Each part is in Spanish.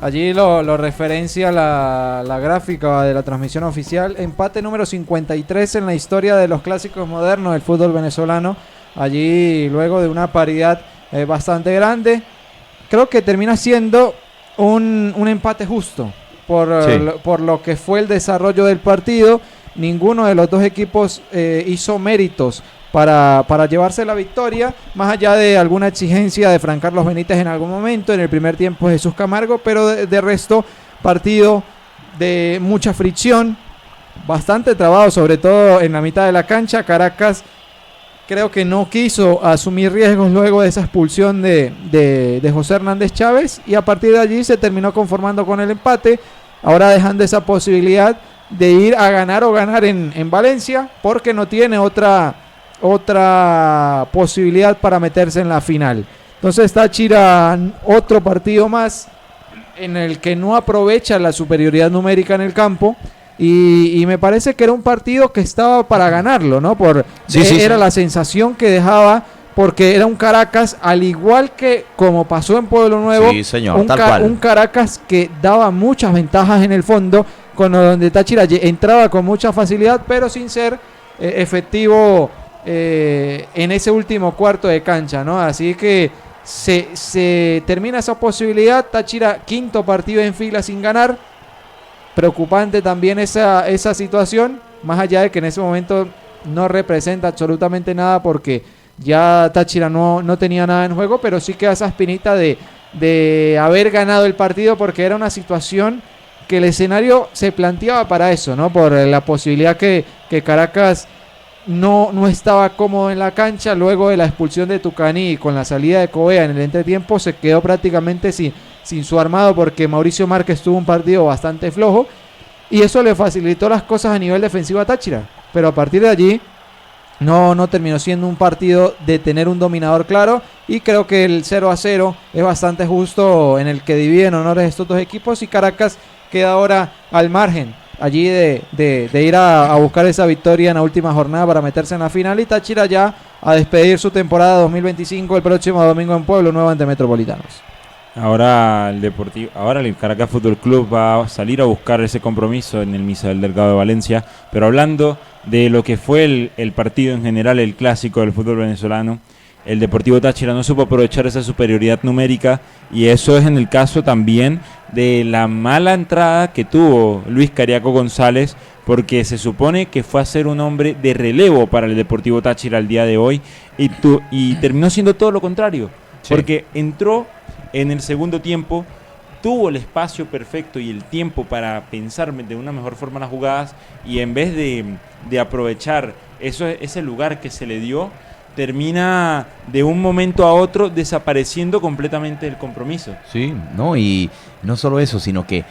Allí lo referencia la gráfica de la transmisión oficial. Empate número 53 en la historia de los clásicos modernos del fútbol venezolano. Allí, luego de una paridad bastante grande, creo que termina siendo un empate justo por lo que fue el desarrollo del partido. Ninguno de los dos equipos hizo méritos para llevarse la victoria, más allá de alguna exigencia de Fran Carlos Benítez en algún momento. En el primer tiempo Jesús Camargo, pero de resto partido de mucha fricción, bastante trabado, sobre todo en la mitad de la cancha. Caracas creo que no quiso asumir riesgos luego de esa expulsión de José Hernández Chávez, y a partir de allí se terminó conformando con el empate, ahora dejando esa posibilidad de ir a ganar o ganar en Valencia, porque no tiene otra posibilidad para meterse en la final. Entonces Táchira, otro partido más en el que no aprovecha la superioridad numérica en el campo, y me parece que era un partido que estaba para ganarlo, ¿no? Era la sensación que dejaba, porque era un Caracas, al igual que como pasó en Pueblo Nuevo, un Caracas que daba muchas ventajas en el fondo, con donde Táchira entraba con mucha facilidad, pero sin ser efectivo en ese último cuarto de cancha, ¿no? Así que se termina esa posibilidad. Táchira, quinto partido en fila sin ganar. Preocupante también esa situación, más allá de que en ese momento no representa absolutamente nada, porque ya Táchira no tenía nada en juego, pero sí queda esa espinita de haber ganado el partido, porque era una situación que el escenario se planteaba para eso, ¿no? Por la posibilidad que Caracas no estaba cómodo en la cancha luego de la expulsión de Tucani, y con la salida de Covea en el entretiempo se quedó prácticamente sin su armado, porque Mauricio Márquez tuvo un partido bastante flojo, y eso le facilitó las cosas a nivel defensivo a Táchira, pero a partir de allí no terminó siendo un partido de tener un dominador claro, y creo que el 0-0 es bastante justo, en el que dividen honores estos dos equipos, y Caracas queda ahora al margen allí de ir a buscar esa victoria en la última jornada para meterse en la final, y Táchira ya a despedir su temporada 2025 el próximo domingo en Pueblo Nuevo ante Metropolitanos. Ahora el Caracas Fútbol Club va a salir a buscar ese compromiso en el Misael Delgado de Valencia. Pero hablando de lo que fue el partido en general, el clásico del fútbol venezolano, el Deportivo Táchira no supo aprovechar esa superioridad numérica, y eso es en el caso también de la mala entrada que tuvo Luis Cariaco González, porque se supone que fue a ser un hombre de relevo para el Deportivo Táchira el día de hoy, y terminó siendo todo lo contrario, porque entró en el segundo tiempo, tuvo el espacio perfecto y el tiempo para pensar de una mejor forma las jugadas, y en vez de aprovechar ese lugar que se le dio, termina de un momento a otro desapareciendo completamente el compromiso. Sí, no, y no solo eso, sino que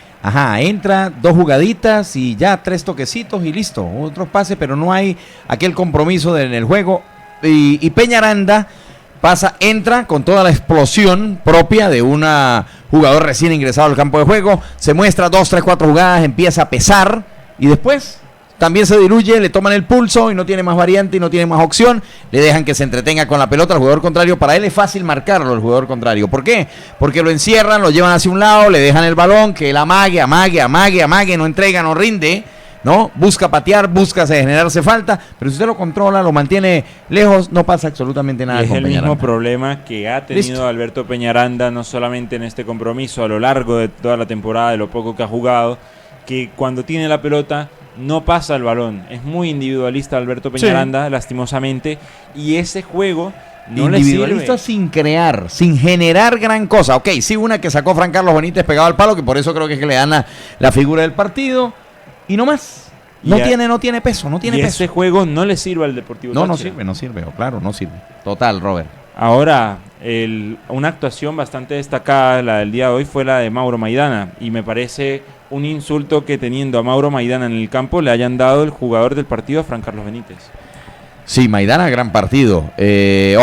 entra 2 jugaditas y ya 3 toquecitos y listo, otros pases, pero no hay aquel compromiso en el juego. Y Peñaranda entra con toda la explosión propia de un jugador recién ingresado al campo de juego, se muestra 2, 3, 4 jugadas, empieza a pesar, y después también se diluye, le toman el pulso y no tiene más variante y no tiene más opción, le dejan que se entretenga con la pelota al jugador contrario. Para él es fácil marcarlo, el jugador contrario. ¿Por qué? Porque lo encierran, lo llevan hacia un lado, le dejan el balón, que él amague, no entrega, no rinde, ¿no? Busca patear, busca generarse falta, pero si usted lo controla, lo mantiene lejos, no pasa absolutamente nada. Y es con el Peñaranda. mismo problema que ha tenido Alberto Peñaranda, no solamente en este compromiso, a lo largo de toda la temporada, de lo poco que ha jugado, que cuando tiene la pelota no pasa el balón. Es muy individualista Alberto Peñaranda, lastimosamente, y ese juego no le sirve. Individualista sin crear, sin generar gran cosa. Ok, sí, una que sacó Fran Carlos Benítez pegado al palo, que por eso creo que es que le dan la figura del partido, y no más. No tiene peso, no tiene peso. Ese juego no le sirve al Deportivo Táchira. No sirve, claro, no sirve. Total, Robert. Ahora, una actuación bastante destacada, la del día de hoy, fue la de Mauro Maidana, y me parece un insulto que, teniendo a Mauro Maidana en el campo, le hayan dado el jugador del partido a Fran Carlos Benítez. Sí, Maidana, gran partido.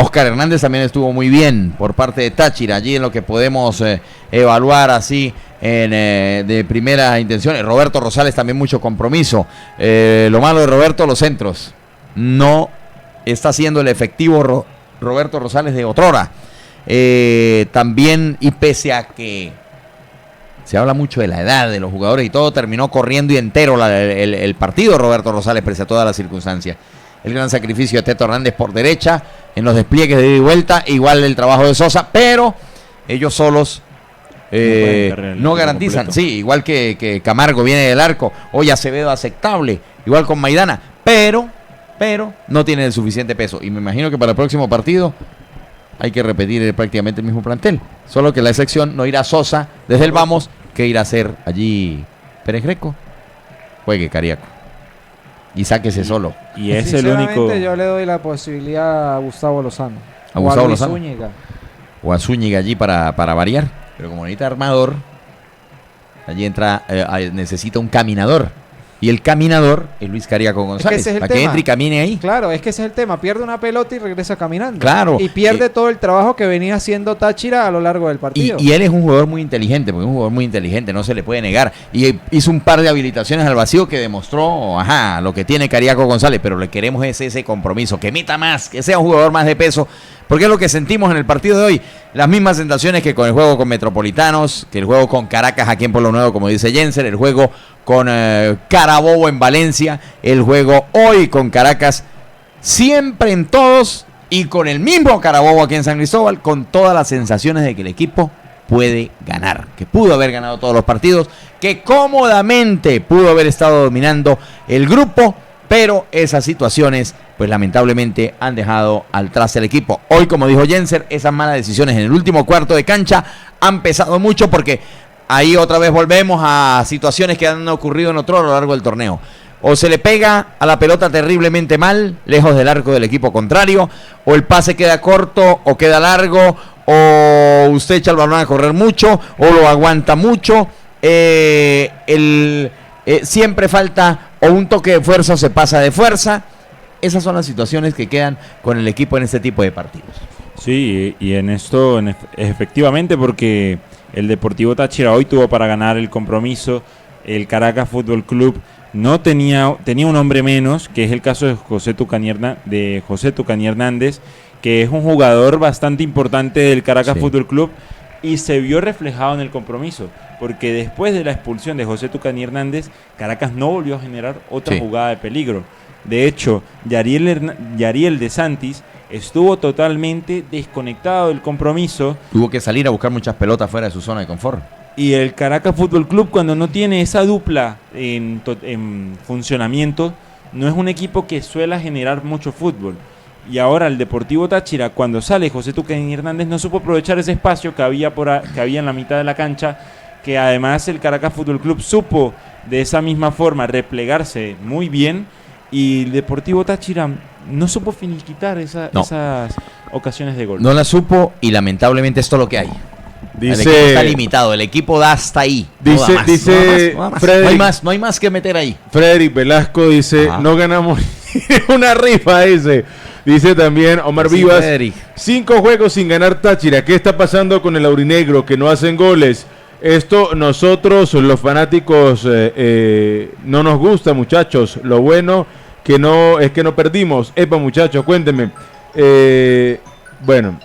Oscar Hernández también estuvo muy bien por parte de Táchira, allí en lo que podemos evaluar así de primera intención. Roberto Rosales también mucho compromiso. Lo malo de Roberto, los centros. No está siendo el efectivo Roberto Rosales de otrora. También, y pese a que Se habla mucho de la edad de los jugadores y todo terminó corriendo y entero el partido Roberto Rosales pese a todas las circunstancias. El gran sacrificio de Teto Hernández por derecha en los despliegues de ida y vuelta, igual el trabajo de Sosa, pero ellos solos no garantizan. Sí, igual que Camargo viene del arco, hoy Acevedo aceptable, igual con Maidana, pero no tiene el suficiente peso. Y me imagino que para el próximo partido hay que repetir prácticamente el mismo plantel. Solo que la excepción no irá Sosa desde el vamos, que irá a hacer allí Pérez Greco. Juegue Cariaco. Y sáquese solo. Y es el único. Yo le doy la posibilidad a Gustavo Lozano. A Gustavo Lozano. Zúñiga. O a Zúñiga allí para variar. Pero como necesita armador, allí entra, necesita un caminador. Y el caminador es Luis Cariaco González. Es que para que entre y camine ahí. Claro, es que ese es el tema. Pierde una pelota y regresa caminando. Claro. Y pierde todo el trabajo que venía haciendo Táchira a lo largo del partido. Y él es un jugador muy inteligente, porque es un jugador muy inteligente, no se le puede negar. Y hizo un par de habilitaciones al vacío que demostró, lo que tiene Cariaco González, pero le queremos ese compromiso, que meta más, que sea un jugador más de peso, porque es lo que sentimos en el partido de hoy. Las mismas sensaciones que con el juego con Metropolitanos, que el juego con Caracas aquí en Pueblo Nuevo, como dice Jenser, el juego con Carabobo en Valencia, el juego hoy con Caracas, siempre en todos y con el mismo Carabobo aquí en San Cristóbal, con todas las sensaciones de que el equipo puede ganar, que pudo haber ganado todos los partidos, que cómodamente pudo haber estado dominando el grupo, pero esas situaciones pues lamentablemente han dejado al traste el equipo. Hoy, como dijo Jenser, esas malas decisiones en el último cuarto de cancha han pesado mucho, porque ahí otra vez volvemos a situaciones que han ocurrido en otro a lo largo del torneo. O se le pega a la pelota terriblemente mal, lejos del arco del equipo contrario, o el pase queda corto o queda largo, o usted echa el balón a correr mucho, o lo aguanta mucho. Siempre falta o un toque de fuerza o se pasa de fuerza. Esas son las situaciones que quedan con el equipo en este tipo de partidos. Sí, y en esto efectivamente, porque el Deportivo Táchira hoy tuvo para ganar el compromiso. El Caracas Fútbol Club no tenía un hombre menos, que es el caso de José Tucani Hernández, que es un jugador bastante importante del Caracas Fútbol Club, y se vio reflejado en el compromiso, porque después de la expulsión de José Tucani Hernández, Caracas no volvió a generar otra jugada de peligro. De hecho, Yariel de Santis estuvo totalmente desconectado del compromiso. Tuvo que salir a buscar muchas pelotas fuera de su zona de confort. Y el Caracas Fútbol Club, cuando no tiene esa dupla en funcionamiento, no es un equipo que suele generar mucho fútbol. Y ahora el Deportivo Táchira, cuando sale José Tucani Hernández, no supo aprovechar ese espacio que había en la mitad de la cancha, que además el Caracas Fútbol Club supo de esa misma forma replegarse muy bien, y el Deportivo Táchira no supo finiquitar esas ocasiones de gol. No la supo, y lamentablemente esto es lo que hay. El equipo está limitado, el equipo da hasta ahí. Dice no hay más que meter ahí. Frederick Velasco dice, no ganamos una rifa ese. Dice también Omar Vivas, Frederick. 5 juegos sin ganar Táchira. ¿Qué está pasando con el aurinegro que no hacen goles? Esto nosotros los fanáticos no nos gusta, muchachos. Lo bueno que no es que no perdimos. Epa, muchachos, cuéntenme. Bueno,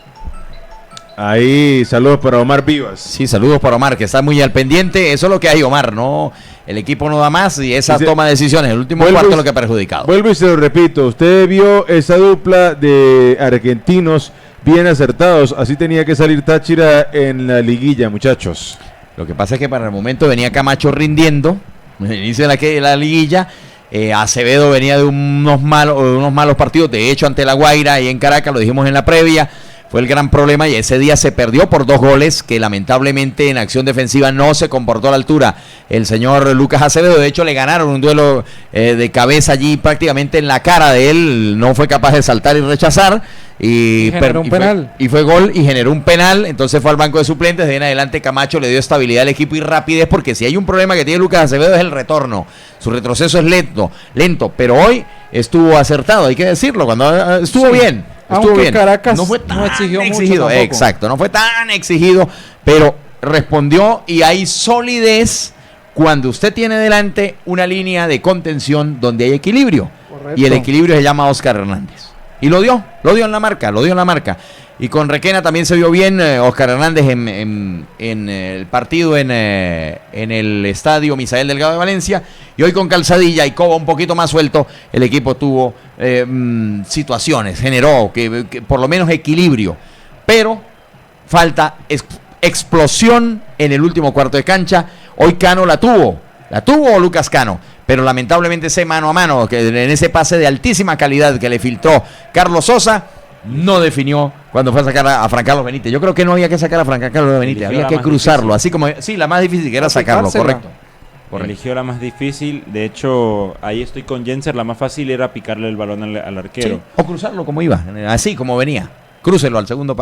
ahí saludos para Omar Vivas. Sí, saludos para Omar, que está muy al pendiente. Eso es lo que hay, Omar. No, el equipo no da más y esa toma de decisiones, el último cuarto es lo que ha perjudicado. Vuelvo y se lo repito. Usted vio esa dupla de argentinos bien acertados. Así tenía que salir Táchira en la liguilla, muchachos. Lo que pasa es que para el momento venía Camacho rindiendo, en el inicio de la liguilla. Acevedo venía de unos malos partidos, de hecho ante La Guaira y en Caracas, lo dijimos en la previa, fue el gran problema, y ese día se perdió por 2 goles que lamentablemente en acción defensiva no se comportó a la altura el señor Lucas Acevedo. De hecho le ganaron un duelo de cabeza allí prácticamente en la cara de él, no fue capaz de saltar y rechazar, y fue gol y generó un penal. Entonces fue al banco de suplentes. De en adelante Camacho le dio estabilidad al equipo y rapidez, porque si hay un problema que tiene Lucas Acevedo es el retorno, su retroceso es lento, pero hoy estuvo acertado, hay que decirlo, cuando estuvo bien. Aunque Caracas no fue tan exigió exigido, mucho tampoco. Exacto, no fue tan exigido, pero respondió, y hay solidez cuando usted tiene delante una línea de contención donde hay equilibrio. Correcto. Y el equilibrio se llama Óscar Hernández. Y lo dio en la marca. Y con Requena también se vio bien Oscar Hernández en el partido en el estadio Misael Delgado de Valencia. Y hoy con Calzadilla y Coba un poquito más suelto, el equipo tuvo situaciones, generó que por lo menos equilibrio. Pero falta explosión en el último cuarto de cancha. Hoy Cano la tuvo Lucas Cano, pero lamentablemente ese mano a mano, que en ese pase de altísima calidad que le filtró Carlos Sosa, no definió cuando fue a sacar a Fran Carlos Benítez. Yo creo que no había que sacar a Fran Carlos Benítez, había que cruzarlo, así como, sí, la más difícil que era sacarlo, correcto. Eligió la más difícil, de hecho, ahí estoy con Jenser, la más fácil era picarle el balón al arquero. Sí, o cruzarlo como iba, así como venía. Crúcelo al segundo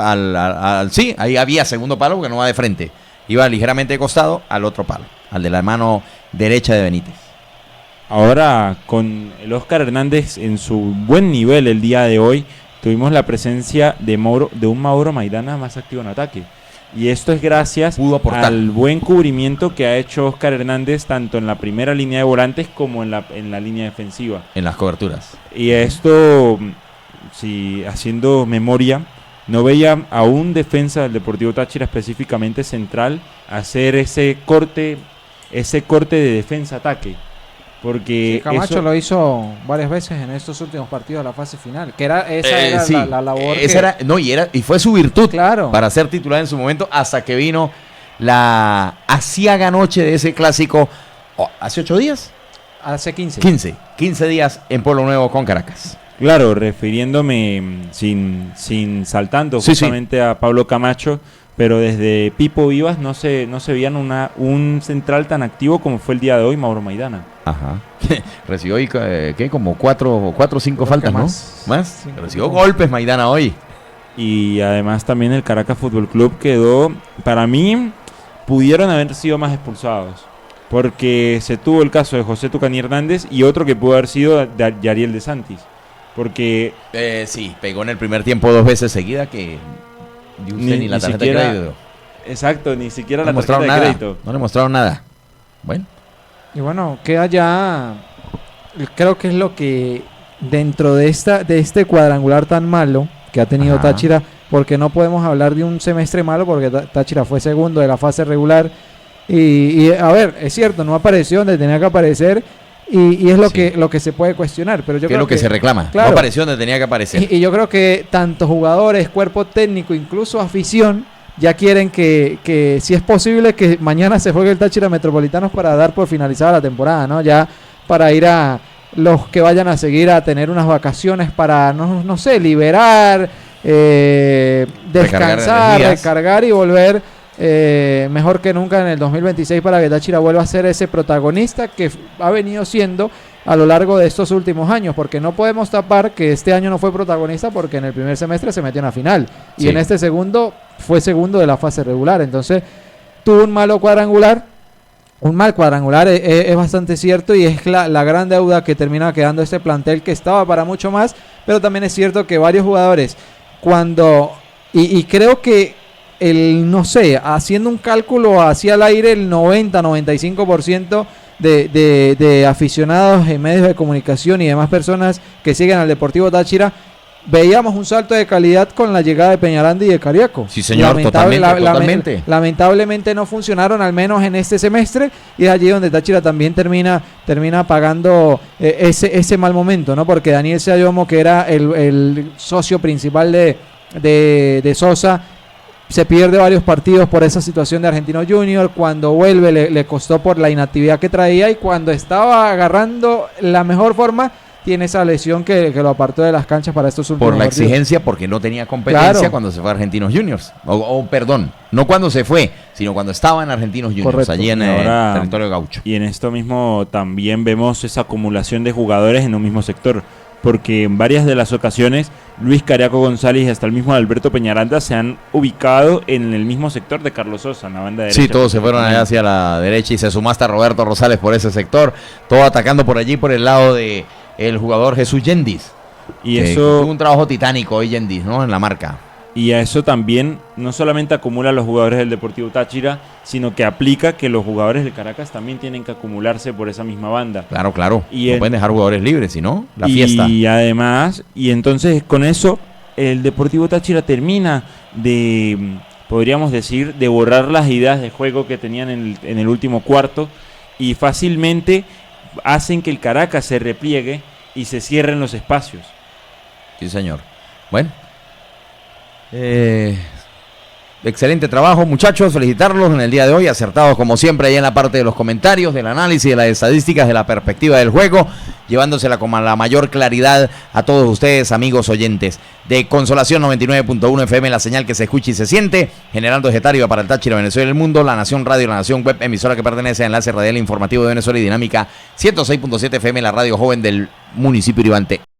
sí, ahí había segundo palo porque no va de frente. Iba ligeramente de costado al otro palo, al de la mano derecha de Benítez. Ahora, con el Oscar Hernández en su buen nivel el día de hoy, tuvimos la presencia de un Mauro Maidana más activo en ataque. Y esto es gracias al buen cubrimiento que ha hecho Oscar Hernández tanto en la primera línea de volantes como en la línea defensiva. En las coberturas. Y esto, si haciendo memoria, no veía a un defensa del Deportivo Táchira, específicamente central, hacer ese corte de defensa-ataque. Porque Camacho lo hizo varias veces en estos últimos partidos de la fase final, que era sí, la labor y fue su virtud, claro, para ser titular en su momento, hasta que vino la aciaga noche de ese clásico, ¿hace 8 días? Hace 15 días en Pueblo Nuevo con Caracas. Claro, refiriéndome sin saltando justamente a Pablo Camacho, pero desde Pipo Vivas no se veían un central tan activo como fue el día de hoy Mauro Maidana. Ajá. Recibió hoy, como 4 o 5 faltas, ¿no? ¿Más? Sí, recibió golpes Maidana hoy. Y además también el Caracas Fútbol Club quedó, para mí, pudieron haber sido más expulsados. Porque se tuvo el caso de José Tucani Hernández y otro que pudo haber sido de Yariel de Santis. Porque... sí, pegó en el primer tiempo 2 veces seguida que... ni la tarjeta de crédito. Exacto, ni siquiera la tarjeta de crédito. No le mostraron nada. Bueno. Y bueno, queda ya, creo que es lo que dentro de este cuadrangular tan malo que ha tenido Táchira, porque no podemos hablar de un semestre malo porque Táchira fue segundo de la fase regular y a ver, es cierto, no apareció donde tenía que aparecer y es lo que se puede cuestionar, pero yo creo es lo que se reclama, claro, no apareció donde tenía que aparecer. Y yo creo que tanto jugadores, cuerpo técnico, incluso afición, ya quieren que si es posible que mañana se juegue el Táchira Metropolitanos para dar por finalizada la temporada, ¿no? Ya para ir a los que vayan a seguir a tener unas vacaciones para, no sé, liberar, descansar, recargar y volver mejor que nunca en el 2026 para que Táchira vuelva a ser ese protagonista que ha venido siendo a lo largo de estos últimos años, porque no podemos tapar que este año no fue protagonista porque en el primer semestre se metió en la final y en este segundo fue segundo de la fase regular, entonces tuvo un mal cuadrangular es bastante cierto y es la gran deuda que termina quedando este plantel que estaba para mucho más, pero también es cierto que varios jugadores y creo que haciendo un cálculo hacia el aire, el 90-95% de aficionados en medios de comunicación y demás personas que siguen al Deportivo Táchira, veíamos un salto de calidad con la llegada de Peñaranda y de Cariaco. Sí, señor, totalmente. Lamentablemente no funcionaron, al menos en este semestre, y es allí donde Táchira también termina pagando ese mal momento, ¿no? Porque Daniel Sayomo, que era el socio principal de Sosa, se pierde varios partidos por esa situación de Argentino Junior. Cuando vuelve le costó por la inactividad que traía, y cuando estaba agarrando la mejor forma tiene esa lesión que lo apartó de las canchas para estos últimos por la partidos. exigencia, porque no tenía competencia cuando se fue a Argentinos Juniors, perdón, no cuando se fue, sino cuando estaba en Argentinos Juniors. Correcto. Allí en el territorio gaucho. Y en esto mismo también vemos esa acumulación de jugadores en un mismo sector, porque en varias de las ocasiones Luis Cariaco González y hasta el mismo Alberto Peñaranda se han ubicado en el mismo sector de Carlos Sosa, en la banda derecha. Sí, todos se fueron allá hacia la derecha y se sumó hasta Roberto Rosales por ese sector, todo atacando por allí por el lado de el jugador Jesús Yendis. Y eso tuvo un trabajo titánico hoy Yendis, ¿no? En la marca. Y a eso también no solamente acumula a los jugadores del Deportivo Táchira, sino que aplica que los jugadores del Caracas también tienen que acumularse por esa misma banda. Claro, claro. Y no pueden dejar jugadores libres, sino la fiesta. Y además, y entonces con eso, el Deportivo Táchira termina de, podríamos decir, de borrar las ideas de juego que tenían en el último cuarto y fácilmente hacen que el Caracas se repliegue y se cierren los espacios. Sí, señor. Bueno. Excelente trabajo, muchachos, felicitarlos en el día de hoy, acertados como siempre ahí en la parte de los comentarios, del análisis, de las estadísticas, de la perspectiva del juego, llevándosela con la mayor claridad a todos ustedes, amigos oyentes de Consolación 99.1 FM, la señal que se escucha y se siente, generando Getario para el Táchira, Venezuela y el mundo, La Nación Radio, La Nación Web, emisora que pertenece a Enlace Radial Informativo de Venezuela y Dinámica 106.7 FM, la radio joven del municipio Uribante.